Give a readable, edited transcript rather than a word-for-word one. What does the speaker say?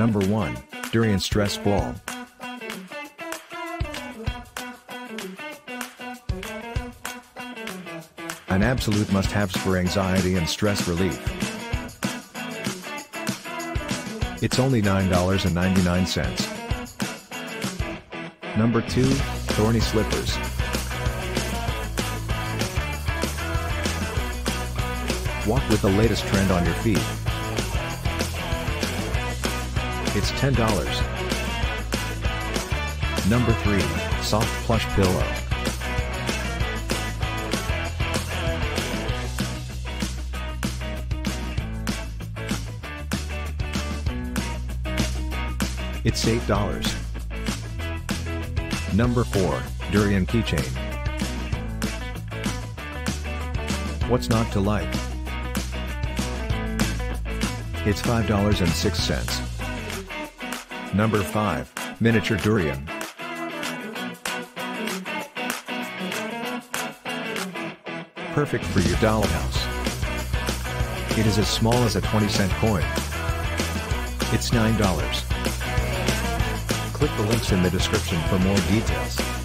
Number 1, Durian Stress Ball. An absolute must-have for anxiety and stress relief. It's only $9.99. Number 2, Thorny Slippers. Walk with the latest trend on your feet. It's $10. Number 3, Soft Plush Pillow. It's $8. Number 4, Durian Keychain. What's not to like? It's $5.06. Number 5, Miniature Durian. Perfect for your dollhouse. It is as small as a 20-cent coin. It's $9. Click the links in the description for more details.